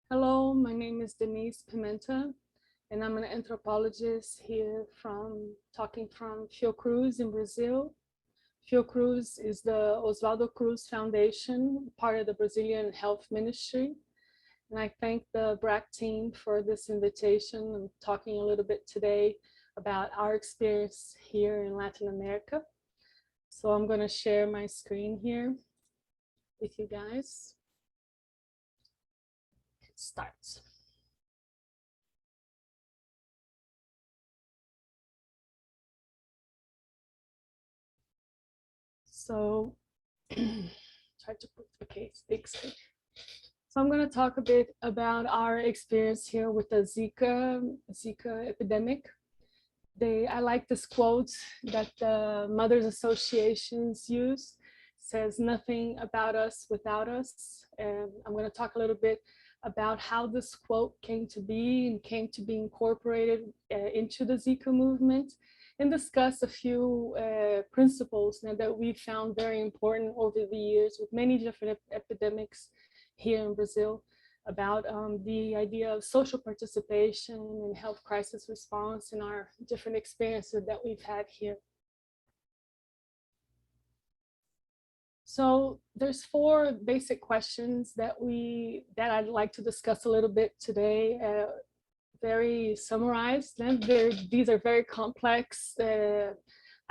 Hello, my name is Denise Pimenta, and I'm an anthropologist here talking from Fiocruz in Brazil. Fiocruz is the Oswaldo Cruz Foundation, part of the Brazilian Health Ministry. And I thank the BRAC team for this invitation. I'm talking a little bit today about our experience here in Latin America. So I'm going to share my screen here with you guys. It starts. So try to put, okay, it's big screen. So I'm going to talk a bit about our experience here with the Zika epidemic. I like this quote that the Mothers Associations use. It says, "Nothing about us without us." And I'm going to talk a little bit about how this quote came to be and came to be incorporated into the Zika movement, and discuss a few principles that we found very important over the years with many different epidemics here in Brazil, about the idea of social participation and health crisis response and our different experiences that we've had here. So there's four basic questions that I'd like to discuss a little bit today, very summarized. These are very complex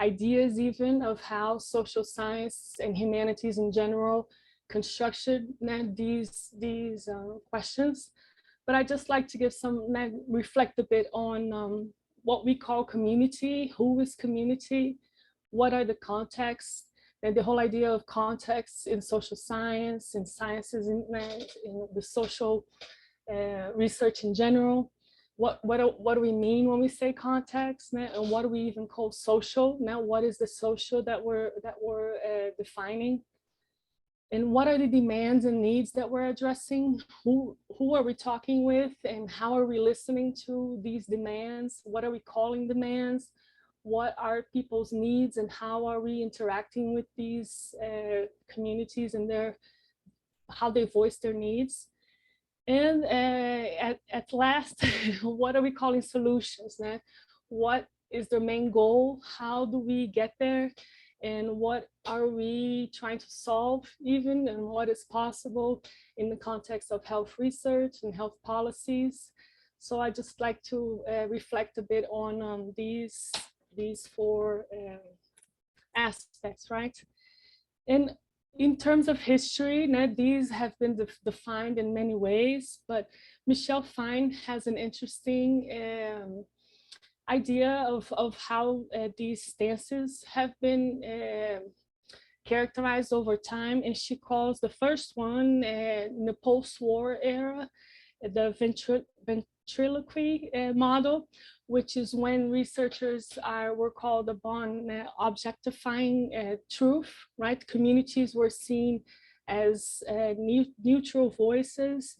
ideas even of how social science and humanities in general constructed these questions. But I just like to give reflect a bit on what we call community, who is community, what are the contexts, and the whole idea of context in social science and sciences in the social research in general. What do we mean when we say context, and what do we even call social? Now, what is the social that we're defining? And what are the demands and needs that we're addressing? Who are we talking with, and how are we listening to these demands? What are we calling demands? What are people's needs, and how are we interacting with these communities and how they voice their needs? And at last, what are we calling solutions? What is their main goal? How do we get there? And what are we trying to solve even, and what is possible in the context of health research and health policies? So I just like to reflect a bit on these four aspects, right? And in terms of history, these have been defined in many ways, but Michelle Fine has an interesting idea of how these stances have been characterized over time, and she calls the first one in the post-war era the ventriloquy model, which is when researchers were called upon objectifying truth, right? Communities were seen as neutral voices,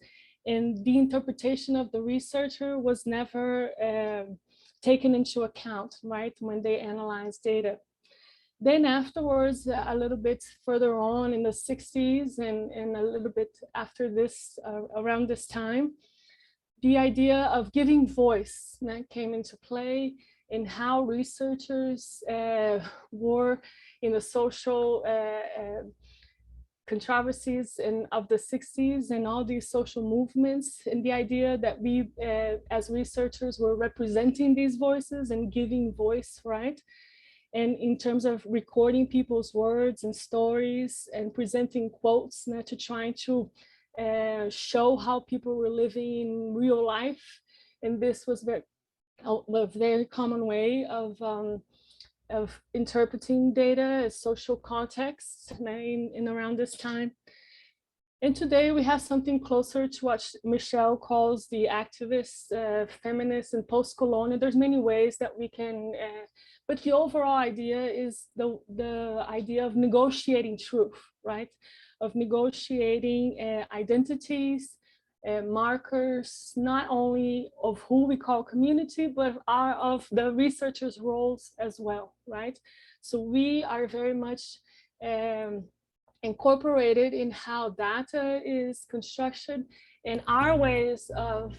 and the interpretation of the researcher was never taken into account, right, when they analyze data. Then afterwards, a little bit further on in the 60s and a little bit after this, around this time, the idea of giving voice came into play in how researchers were in the social controversies of the 60s and all these social movements, and the idea that we as researchers were representing these voices and giving voice, right? And in terms of recording people's words and stories and presenting quotes to trying to show how people were living in real life. And this was a very common way of interpreting data as social contexts in around this time. And today we have something closer to what Michelle calls the activist, feminist, and post-colonial. There's many ways that we can, but the overall idea is the idea of negotiating truth, right? Of negotiating identities, markers, not only of who we call community, but of the researchers' roles as well, right? So we are very much incorporated in how data is constructed and our ways of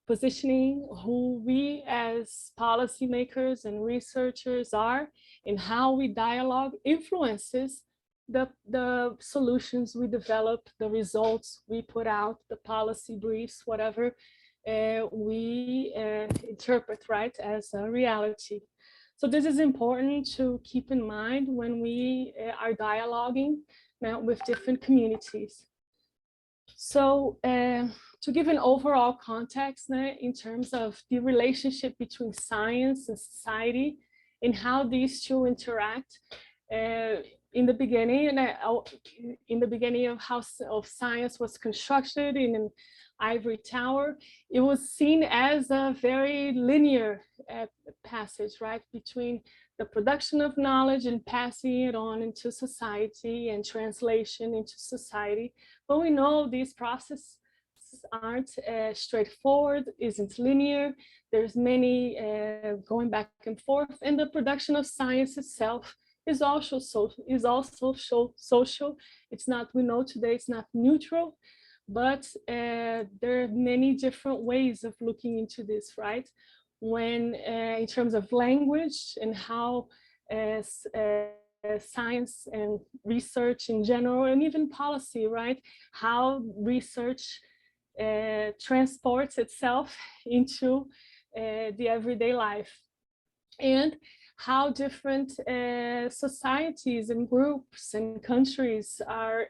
positioning who we as policymakers and researchers are and how we dialogue influences the solutions we develop, the results we put out, the policy briefs, whatever we interpret, right, as a reality. So this is important to keep in mind when we are dialoguing with different communities. So to give an overall context in terms of the relationship between science and society and how these two interact, in the beginning, of how science was constructed in an ivory tower, it was seen as a very linear passage, right, between the production of knowledge and passing it on into society and translation into society. But we know these processes aren't straightforward, isn't linear. There's many going back and forth, and the production of science itself is also social. It's not, we know today, it's not neutral, but there are many different ways of looking into this, right? When in terms of language and how science and research in general, and even policy, right? How research transports itself into the everyday life, and how different societies and groups and countries are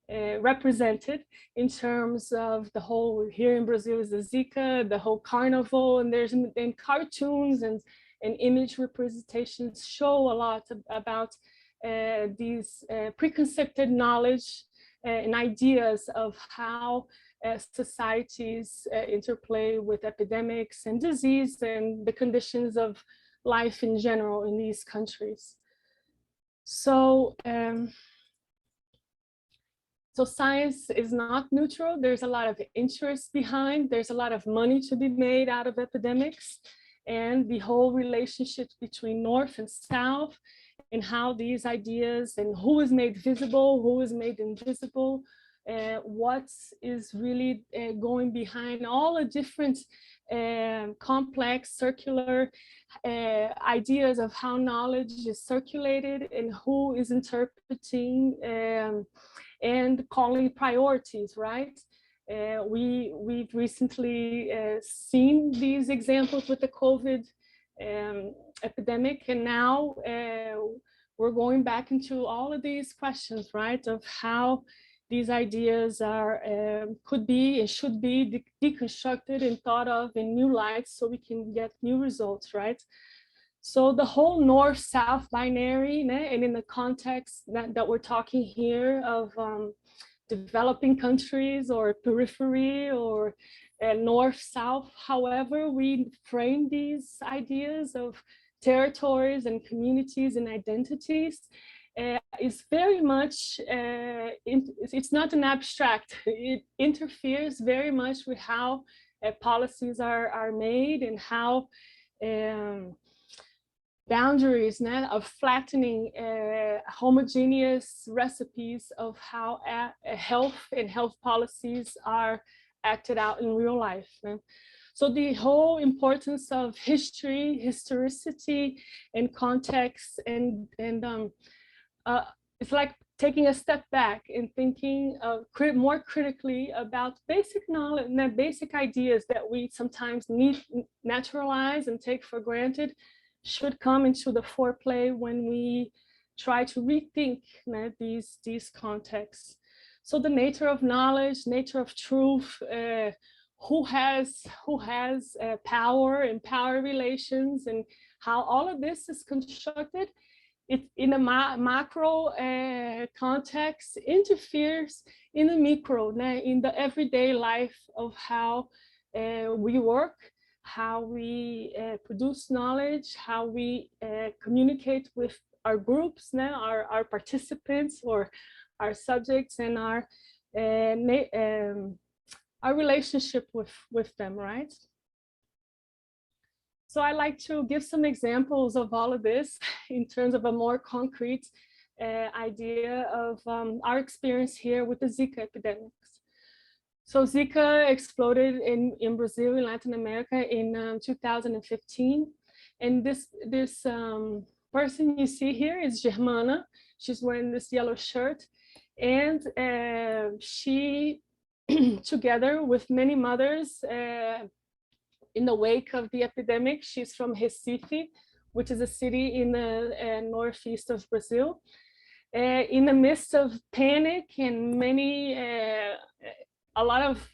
represented in terms of the whole, here in Brazil is the Zika, the whole carnival, and there's cartoons and image representations show a lot about these preconceived knowledge and ideas of how societies interplay with epidemics and disease and the conditions of life in general in these countries. So, so science is not neutral. There's a lot of interest behind. There's a lot of money to be made out of epidemics, and the whole relationship between North and South, and how these ideas and who is made visible, who is made invisible, what is really going behind all the different complex circular ideas of how knowledge is circulated and who is interpreting and calling priorities, right? We've recently seen these examples with the COVID epidemic, and now we're going back into all of these questions, right, of how these ideas are could be and should be deconstructed and thought of in new lights so we can get new results, right? So the whole North-South binary, and in the context that we're talking here of developing countries or periphery or North-South, however we frame these ideas of territories and communities and identities, is very much, it's not an abstract. It interferes very much with how policies are made and how boundaries of flattening homogeneous recipes of how health and health policies are acted out in real life. So the whole importance of history, historicity, and context, and it's like taking a step back and thinking more critically about basic knowledge and basic ideas that we sometimes need naturalize and take for granted should come into the foreplay when we try to rethink these contexts. So the nature of knowledge, nature of truth, who has power and power relations, and how all of this is constructed, it in a macro context interferes in the micro, in the everyday life of how we work, how we produce knowledge, how we communicate with our groups, our participants or our subjects, and our relationship with them, right? So I like to give some examples of all of this in terms of a more concrete idea of our experience here with the Zika epidemics. So Zika exploded in Brazil, in Latin America in 2015. And this person you see here is Germana. She's wearing this yellow shirt. And she, together with many mothers, in the wake of the epidemic, she's from Recife, which is a city in the northeast of Brazil. In the midst of panic and a lot of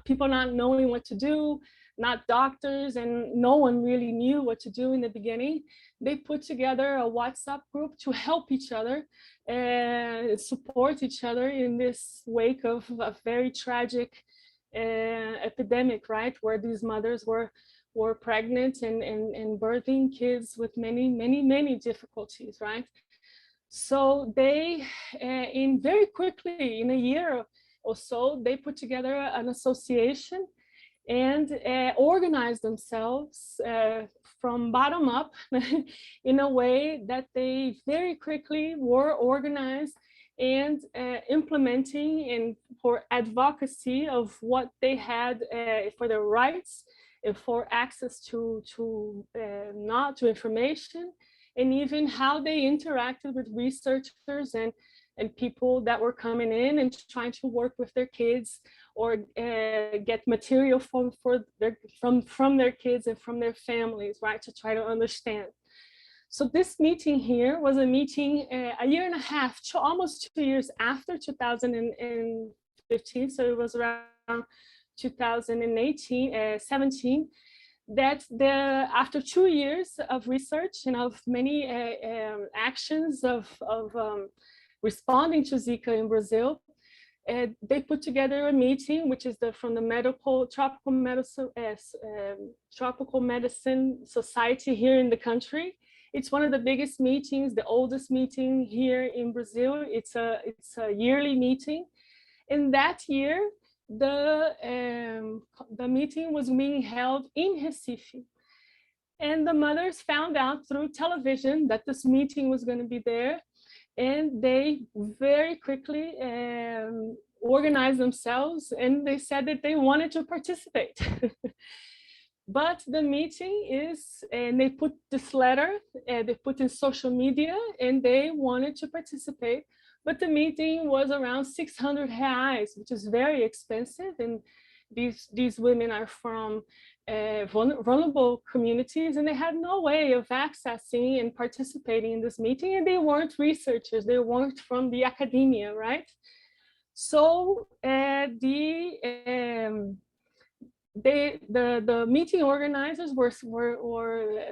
people not knowing what to do, not doctors, and no one really knew what to do in the beginning, they put together a WhatsApp group to help each other and support each other in this wake of a very tragic epidemic, right? Where these mothers were pregnant and birthing kids with many difficulties, right? So they, in very quickly, in a year or so, they put together an association and organized themselves from bottom up in a way that they very quickly were organized and implementing and for advocacy of what they had for their rights and for access to information, and even how they interacted with researchers and people that were coming in and trying to work with their kids or get material from their kids and from their families, right, to try to understand. So this meeting here was a meeting a year and a half, almost 2 years after 2015. So it was around 2017, that after 2 years of research and of many actions of responding to Zika in Brazil, they put together a meeting, which is from the Tropical Medicine Society here in the country. It's one of the biggest meetings, the oldest meeting here in Brazil. It's a yearly meeting. In that year, the meeting was being held in Recife. And the mothers found out through television that this meeting was going to be there. And they very quickly organized themselves, and they said that they wanted to participate. But the meeting is, and they put this letter, they put in social media, and they wanted to participate. But the meeting was around 600 reais, which is very expensive. And these women are from vulnerable communities, and they had no way of accessing and participating in this meeting. And they weren't researchers, they weren't from the academia, right? So the meeting organizers were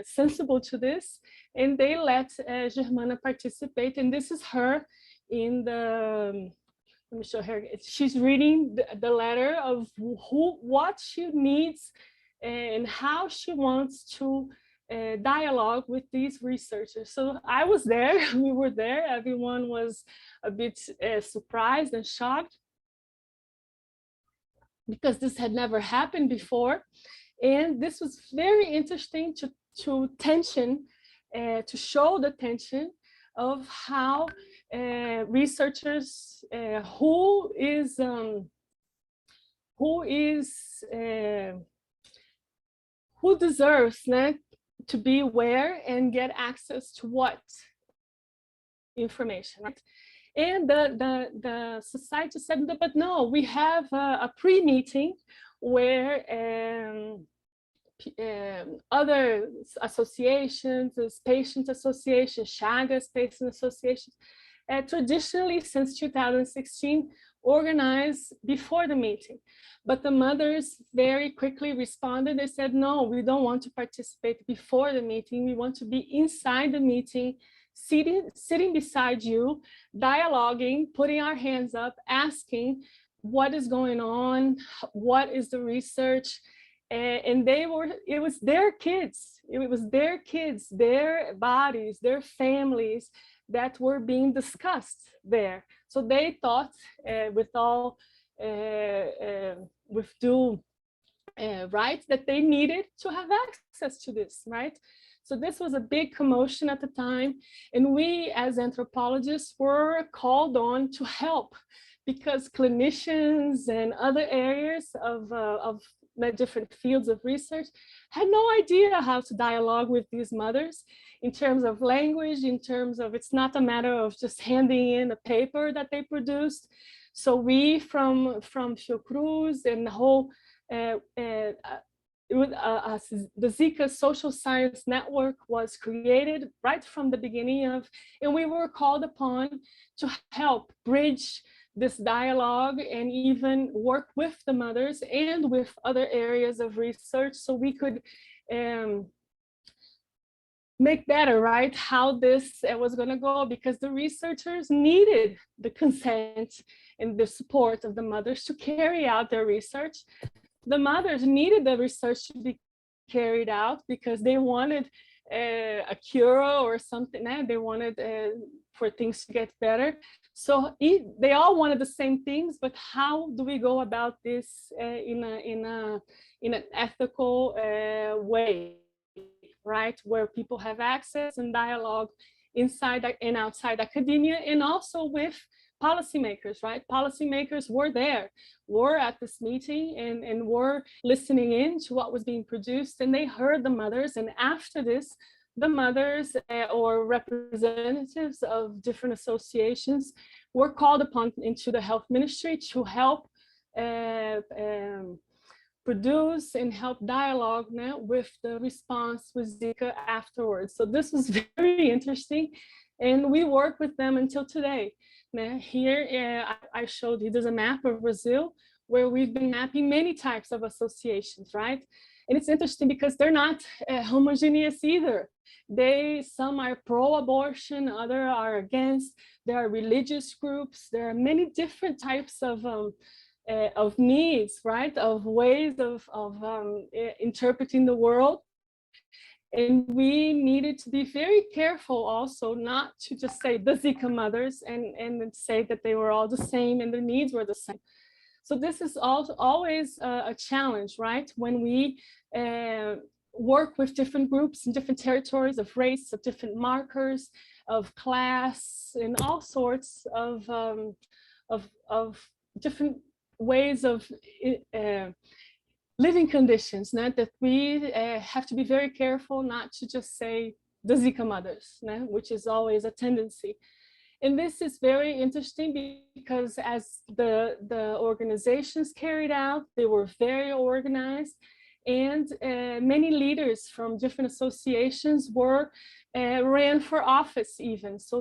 sensible to this, and they let Germana participate. And this is her in the, let me show her. She's reading the letter of what she needs and how she wants to dialogue with these researchers. So I was there, we were there, everyone was a bit surprised and shocked, because this had never happened before. And this was very interesting to show the tension of how researchers who deserves to be aware and get access to what information, right? And the society said, but no, we have a pre-meeting where other associations, patient associations, Chagas patient associations, traditionally since 2016, organized before the meeting. But the mothers very quickly responded. They said, no, we don't want to participate before the meeting. We want to be inside the meeting, sitting beside you, dialoguing, putting our hands up, asking what is going on, what is the research. And it was their kids, their bodies, their families that were being discussed there. So they thought, with due right, that they needed to have access to this, right? So this was a big commotion at the time, and we as anthropologists were called on to help, because clinicians and other areas of the different fields of research had no idea how to dialogue with these mothers in terms of language, in terms of, it's not a matter of just handing in a paper that they produced. So we from Fiocruz and the whole the Zika Social Science Network was created right from the beginning of, and we were called upon to help bridge this dialogue and even work with the mothers and with other areas of research so we could make better, right, how this was going to go, because the researchers needed the consent and the support of the mothers to carry out their research. The mothers needed the research to be carried out because they wanted a cure or something. They wanted for things to get better. So they all wanted the same things, but how do we go about this in an ethical way, right? Where people have access and dialogue inside and outside academia, and also with policymakers, right? Policymakers were at this meeting and were listening in to what was being produced, and they heard the mothers. And after this, the mothers or representatives of different associations were called upon into the health ministry to help produce and help dialogue with the response with Zika afterwards. So this was very interesting, and we work with them until today. Now, here I showed you, there's a map of Brazil where we've been mapping many types of associations, right? And it's interesting because they're not homogeneous either. Some are pro-abortion, others are against. There are religious groups. There are many different types of needs, right? Of ways of interpreting the world. And we needed to be very careful also not to just say the Zika mothers and say that they were all the same and their needs were the same. So this is also always a challenge, right? When we work with different groups in different territories of race, of different markers, of class, and all sorts of different ways of living conditions, that we have to be very careful not to just say the Zika mothers, which is always a tendency. And this is very interesting because as the organizations carried out, they were very organized, and many leaders from different associations ran for office even. So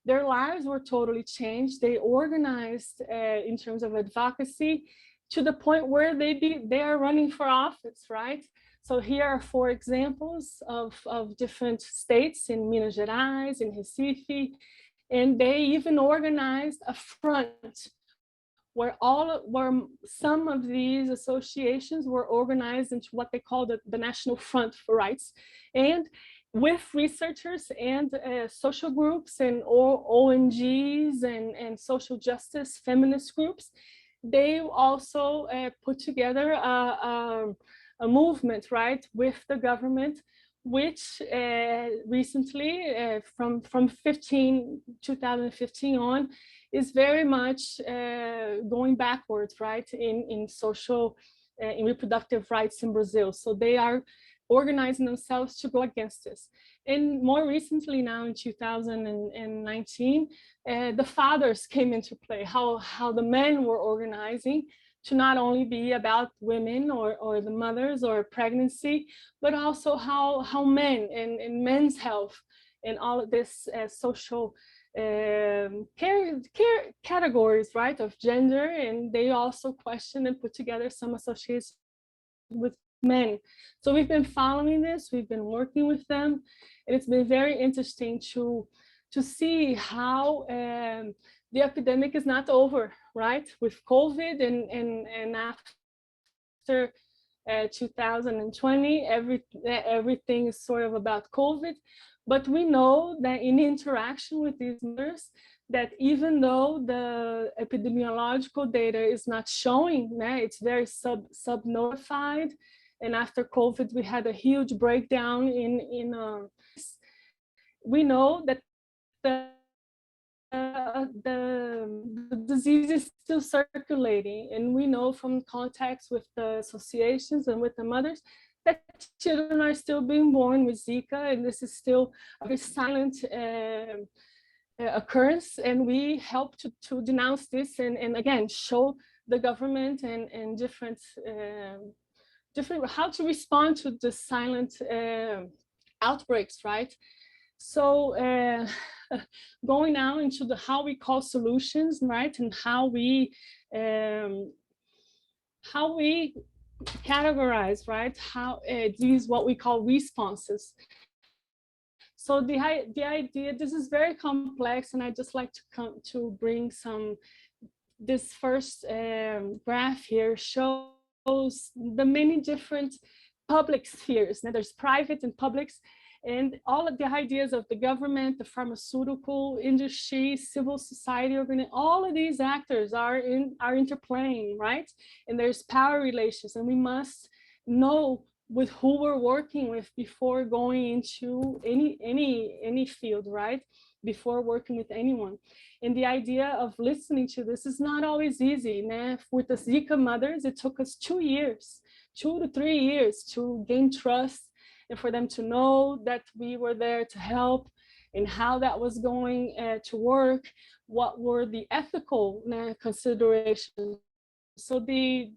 their lives were totally changed. They organized in terms of advocacy to the point where they are running for office, right? So here are 4 examples of different states in Minas Gerais, in Recife, and they even organized a front where some of these associations were organized into what they call the National Front for Rights, and with researchers and social groups and ONGs and social justice feminist groups. They also put together a movement, right, with the government, which recently, from 2015 on, is very much going backwards, right, in social, in reproductive rights in Brazil. So they are organizing themselves to go against this. And more recently now in 2019, the fathers came into play, how the men were organizing to not only be about women or the mothers or pregnancy, but also how men and men's health and all of this social categories, right, of gender. And they also questioned and put together some associations with men. So we've been following this, we've been working with them, and it's been very interesting to see how the epidemic is not over, right? With COVID and after 2020, everything is sort of about COVID, But we know that in interaction with these mothers, that even though the epidemiological data is not showing, it's very sub-notified. And after COVID, we had a huge breakdown we know that the disease is still circulating. And we know from contacts with the associations and with the mothers that children are still being born with Zika, and this is still a very silent occurrence. And we help to denounce this and again, show the government and different how to respond to the silent outbreaks, right? So going now into the how we call solutions, right, and how we categorize, right, how these what we call responses. So the idea, this is very complex, and I just like to come to bring this first graph here shows the many different public spheres. Now there's private and publics, and all of the ideas of the government, the pharmaceutical industry, civil society, all of these actors are interplaying, right? And there's power relations, and we must know with who we're working with before going into any field, right? Before working with anyone. And the idea of listening to this is not always easy. Now, with the Zika mothers, it took us 2 years, 2 to 3 years to gain trust and for them to know that we were there to help and how that was going to work, what were the ethical considerations. So the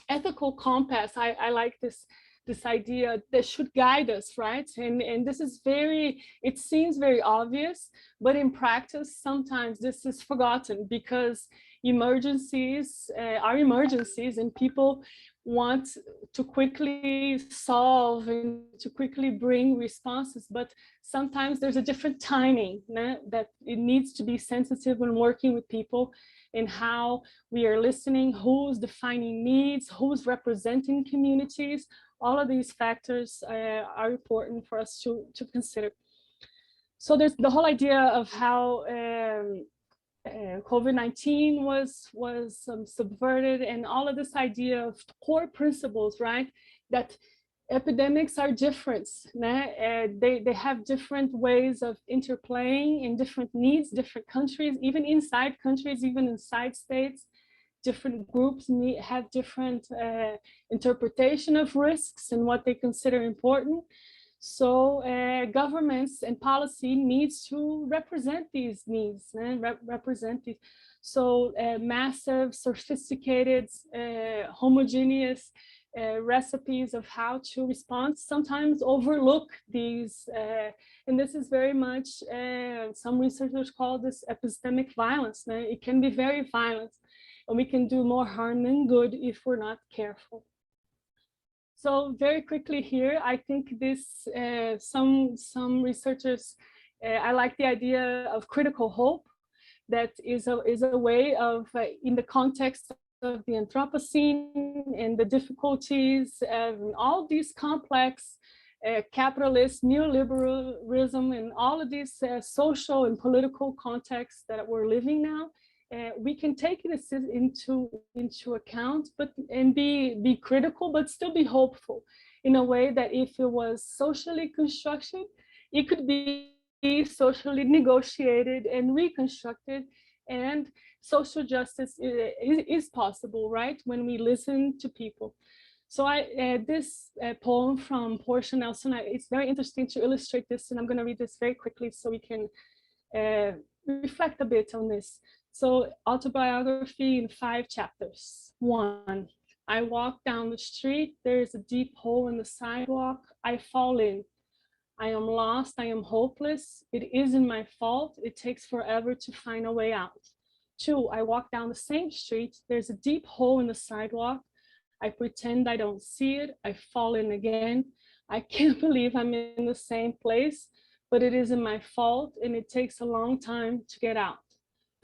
ethical compass, I like this idea that should guide us, right? And this is it seems very obvious, but in practice, sometimes this is forgotten because emergencies are emergencies, and people want to quickly solve and to quickly bring responses, but sometimes there's a different timing that it needs to be sensitive when working with people, and how we are listening, who's defining needs, who's representing communities. All of these factors are important for us to consider. So there's the whole idea of how COVID-19 was subverted, and all of this idea of core principles, right? That epidemics are different. They have different ways of interplaying and different needs, different countries, even inside countries, even inside states. Different groups have different interpretation of risks and what they consider important. So governments and policy needs to represent these needs, represent these. So massive, sophisticated, homogeneous recipes of how to respond sometimes overlook these. And this is very much, some researchers call this epistemic violence. It can be very violent, and we can do more harm than good if we're not careful. So very quickly here, I think this, some researchers, I like the idea of critical hope. That is a way of, in the context of the Anthropocene and the difficulties and all these complex capitalist neoliberalism and all of these social and political contexts that we're living now. We can take it into account, and be critical, but still be hopeful in a way that if it was socially constructed, it could be socially negotiated and reconstructed, and social justice is possible, right? When we listen to people. So this poem from Portia Nelson, it's very interesting to illustrate this, and I'm going to read this very quickly so we can reflect a bit on this. So autobiography in 5 chapters. 1, I walk down the street, there is a deep hole in the sidewalk, I fall in. I am lost, I am hopeless, it isn't my fault, it takes forever to find a way out. 2, I walk down the same street, there's a deep hole in the sidewalk, I pretend I don't see it, I fall in again. I can't believe I'm in the same place, but it isn't my fault and it takes a long time to get out.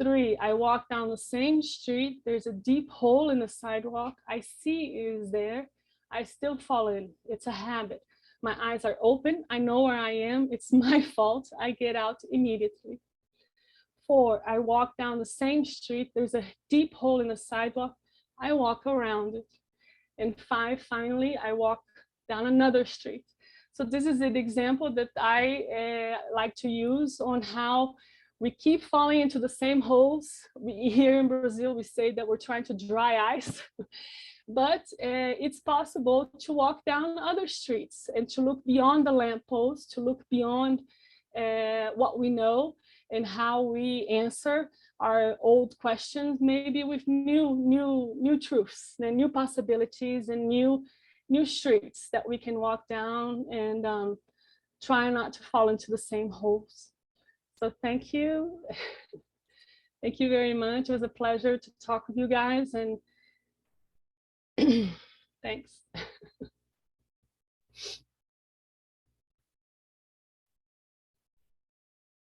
3, I walk down the same street, there's a deep hole in the sidewalk, I see it is there, I still fall in, it's a habit. My eyes are open. I know where I am. It's my fault. I get out immediately. 4, I walk down the same street. There's a deep hole in the sidewalk. I walk around it. And 5, finally, I walk down another street. So this is an example that I like to use on how we keep falling into the same holes. Here in Brazil, we say that we're trying to dry ice. But it's possible to walk down other streets and to look beyond the lamppost, to look beyond what we know and how we answer our old questions, maybe with new truths and new possibilities and new streets that we can walk down and try not to fall into the same holes. So thank you. Thank you very much. It was a pleasure to talk with you guys, and thanks.